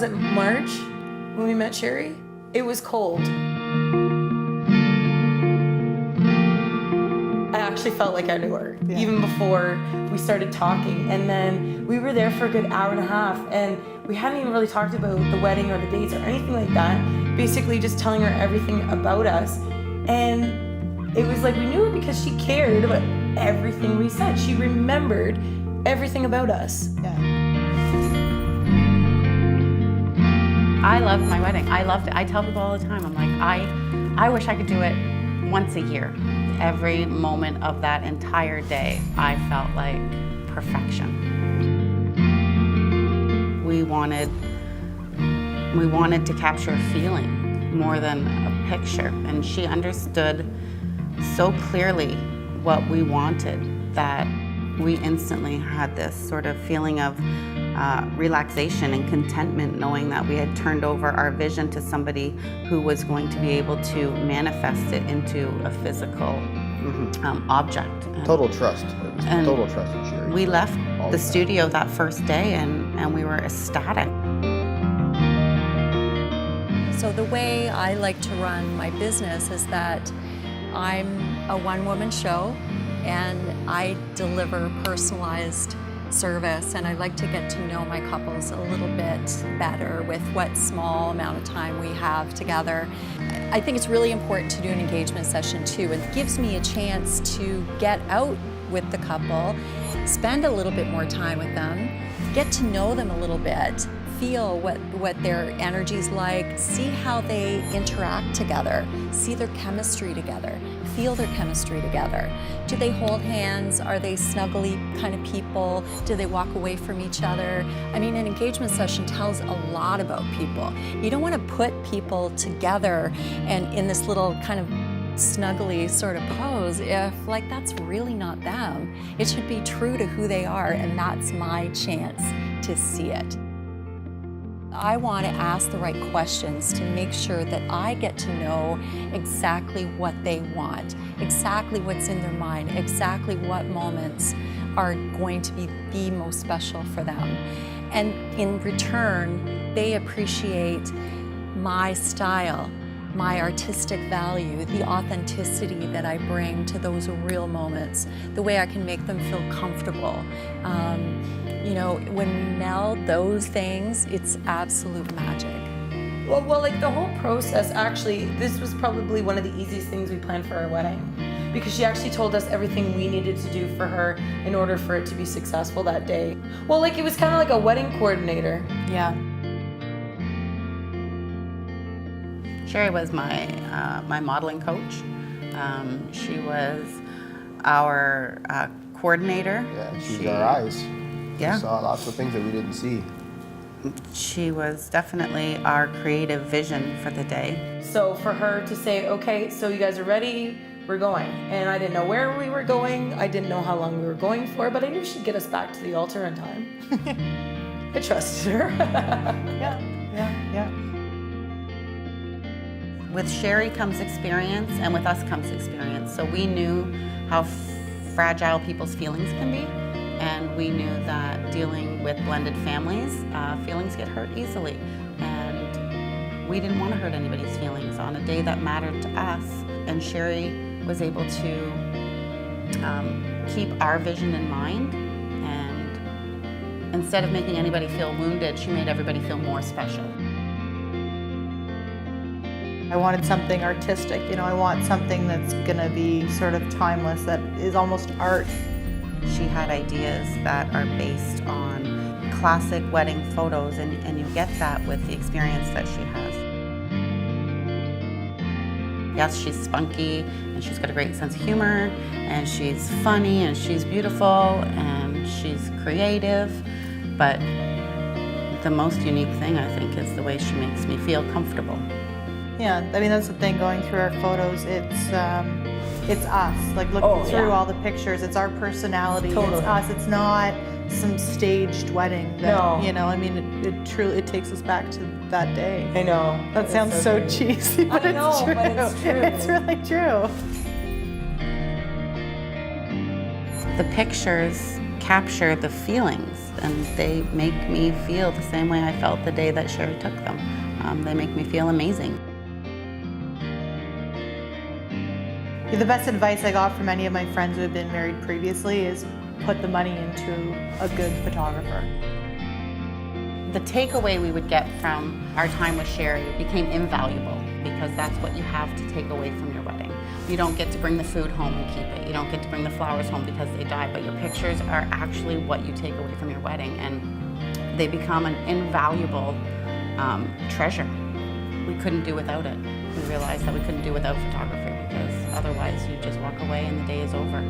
was it March when we met Sherry? It was cold. I actually felt like I knew her, even before we started talking. And then we were there for a good hour and a half, and we hadn't even really talked about the wedding or the dates or anything like that. Basically just telling her everything about us. And it was like we knew her because she cared about everything we said. She remembered everything about us. Yeah. I loved my wedding. I loved it. I tell people all the time, I'm like, I wish I could do it once a year. Every moment of that entire day, I felt like perfection. We wanted to capture a feeling more than a picture, and she understood so clearly what we wanted that we instantly had this sort of feeling of relaxation and contentment, knowing that we had turned over our vision to somebody who was going to be able to manifest it into a physical object. Total trust. It was total trust in Sherry. We left the studio that first day and we were ecstatic. So the way I like to run my business is that I'm a one-woman show and I deliver personalized service, and I like to get to know my couples a little bit better with what small amount of time we have together. I think it's really important to do an engagement session too. It gives me a chance to get out with the couple, spend a little bit more time with them, get to know them a little bit, feel what their energy's like, see how they interact together, see their chemistry together, feel their chemistry together. Do they hold hands? Are they snuggly kind of people? Do they walk away from each other? I mean, an engagement session tells a lot about people. You don't want to put people together and in this little kind of snuggly sort of pose if like that's really not them. It should be true to who they are, and that's my chance to see it. I want to ask the right questions to make sure that I get to know exactly what they want, exactly what's in their mind, exactly what moments are going to be the most special for them. And in return, they appreciate my style, my artistic value, the authenticity that I bring to those real moments, the way I can make them feel comfortable. You know, when we meld those things, it's absolute magic. Well, like the whole process, actually, this was probably one of the easiest things we planned for our wedding, because she actually told us everything we needed to do for her in order for it to be successful that day. Well, like it was kind of like a wedding coordinator. Yeah. Sherry was my modeling coach. She was our coordinator. Yeah, she's our eyes. Yeah. We saw lots of things that we didn't see. She was definitely our creative vision for the day. So for her to say, okay, so you guys are ready, we're going. And I didn't know where we were going. I didn't know how long we were going for, but I knew she'd get us back to the altar in time. I trusted her. Yeah. With Sherry comes experience, and with us comes experience. So we knew how fragile people's feelings can be, and we knew that dealing with blended families, feelings get hurt easily. And we didn't want to hurt anybody's feelings on a day that mattered to us. And Sherry was able to keep our vision in mind, and instead of making anybody feel wounded, she made everybody feel more special. I wanted something artistic, you know, I want something that's gonna be sort of timeless, that is almost art. She had ideas that are based on classic wedding photos, and you get that with the experience that she has. Yes, she's spunky, and she's got a great sense of humor, and she's funny, and she's beautiful, and she's creative, but the most unique thing, I think, is the way she makes me feel comfortable. Yeah, I mean, that's the thing, going through our photos, it's us, like looking through all the pictures, it's our personality, Totally. It's us, it's not some staged wedding that, No. you know, I mean, it truly takes us back to that day. I know. That sounds so great. cheesy, but I know, it's true. but it's true. It's really true. The pictures capture the feelings and they make me feel the same way I felt the day that Sherry took them. They make me feel amazing. The best advice I got from any of my friends who have been married previously is put the money into a good photographer. The takeaway we would get from our time with Sherry became invaluable, because that's what you have to take away from your wedding. You don't get to bring the food home and keep it. You don't get to bring the flowers home because they died, but your pictures are actually what you take away from your wedding, and they become an invaluable treasure. We couldn't do without it. We realized that we couldn't do without photography, because otherwise you just walk away and the day is over.